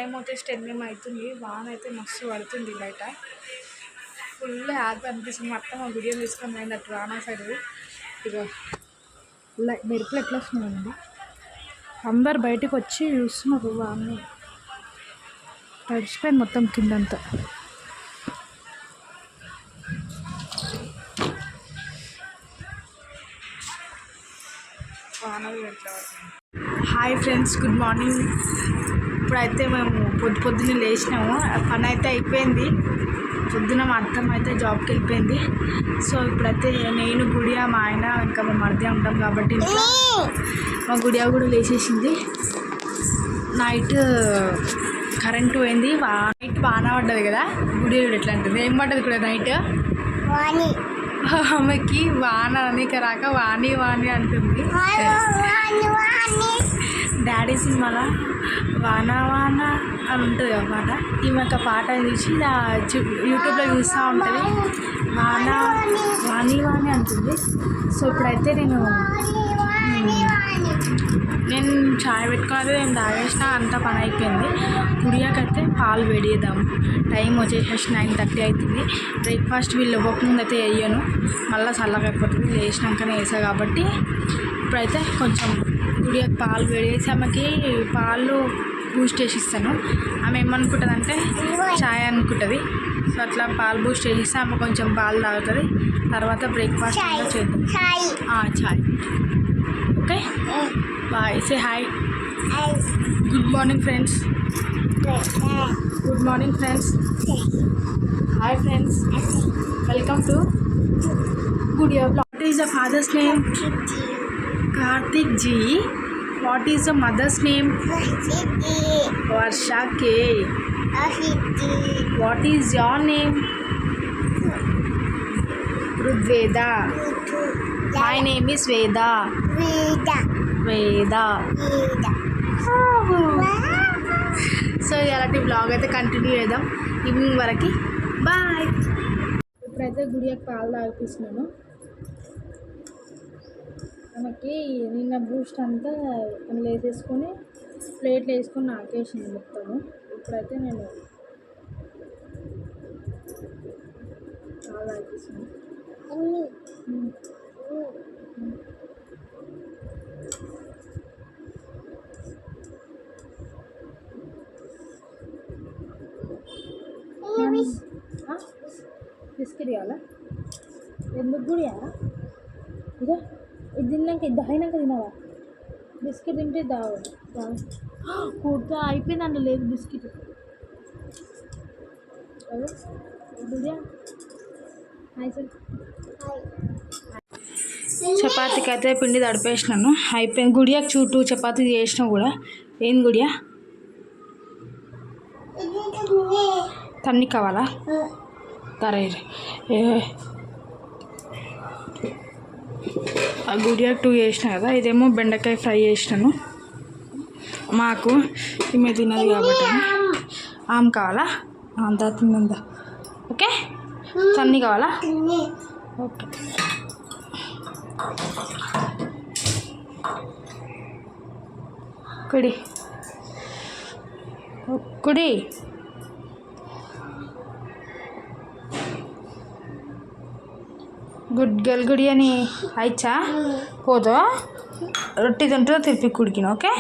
Time వచ్చేసి 10 అవుతుంది. వాన అయితే మస్తు పడుతుంది బయట. ఫుల్ హ్యాపీ అనిపిస్తుంది. మొత్తం ఆ వీడియో తీసుకొని పోయింది అటు రానా సైడ్. ఇక మెరుపులు ఎట్లా వస్తున్నాయండి, అందరు బయటకు వచ్చి చూస్తున్నారు. వాన తడిచిపోయింది మొత్తం కిందంతా. Hi friends, good morning. ఇప్పుడైతే మేము పొద్దున్నే లేచినాము. పని అయితే అయిపోయింది. పొద్దున మా అత్తమ్మ అయితే జాబ్కి వెళ్ళిపోయింది. సో ఇప్పుడైతే నేను గుడియా మా ఆయన ఇంకా మా మధ్య ఉంటాం కాబట్టి ఇంట్లో మా గుడియా కూడా లేచేసింది. నైట్ కరెంట్ పోయింది. నైట్ వాన పడ్డది కదా, గుడియా ఎట్లా అంటుంది, ఏం పడ్డది కూడా నైట్ ఆమెకి వాన అనేక రాక వాణి వాణి అంటుంది. డాడీ సినిమాలో వాన వాన అని ఉంటుంది కదా పాట. ఈమె ఒక పాట చూసి యూట్యూబ్లో చూస్తూ ఉంటుంది. వాన వాణి వాణి అంటుంది. సో ఇప్పుడైతే నేను చాయ్ పెట్టుకోవాలి, నేను తాగేసిన, అంతా పని అయిపోయింది. గుడియాకైతే పాలు వేడిద్దాం. టైం వచ్చేసి 9:30 అవుతుంది. బ్రేక్ఫాస్ట్ వీళ్ళు ఇవ్వకముందు అయితే వేయను, మళ్ళీ చల్లగా అయిపోతుంది. లేచినాకనే వేసాను కాబట్టి ఇప్పుడైతే కొంచెం గుడియాకి పాలు వేడేసి ఆమెకి పాలు బూస్ట్ చేసి ఇస్తాను. ఆమె ఏమనుకుంటుంది అంటే చాయ్ అనుకుంటుంది. సో అట్లా పాలు బూస్ట్ చేసి ఆమె కొంచెం పాలు తాగుతుంది. తర్వాత బ్రేక్ఫాస్ట్ చేద్దాం. చాయ్. Okay, bye. Say hi. Good morning friends. Good morning friends. Hi friends, welcome to Gudiya blog. What is the father's name? Karthik ji. What is the mother's name? Varsha K. What is your name? Rudveda. My name is Veda. Veda. So ఇలాంటి blog అయితే continue చేద్దాం evening వరకు. Bye. ఇప్పుడైతే గుడియాకి పాలు తాగిపిస్తున్నాను. మనకి నిన్న Boost అంతా అందులో వేసేసుకొని ప్లేట్లు వేసుకొని నాకేసింది మొత్తము. ఇప్పుడైతే నేను పాలు తాగిపిస్తున్నాను. బిస్కెట్ కావాలా? ఎందుకు గుడియా? ఇదా ఇది తిన్నాక ఇది అయినాక తినాలా? బిస్కెట్ తింటే కూర్చో అయిపోయింది. అందులో లేదు బిస్కెట్. గుడియా చపాతీకి అయితే పిండి తడిపేసినాను, అయిపోయింది. గుడియాకి 2 చపాతీ చేసినా కూడా. ఏం గుడియా? తన్ని కావాలా? తరే ఆ గుడియాకి 2 చేసిన కదా. ఇదేమో బెండకాయ ఫ్రై చేసినాను. మాకు ఈమె తినదు కాబట్టి. ఆమె కావాలా? అంతా తిన్నందా? ఓకే. తన్ని కావాలా? ఓకే. కుడి కుడి. Good girl. గుడి అని ఆಯ್ತಾ? ಹೋದೋ ರೊಟ್ಟಿ ತಿಂಟು ತಿರ್ಪಿ ಕುಡ್ಕಿನ. ಓಕೆ.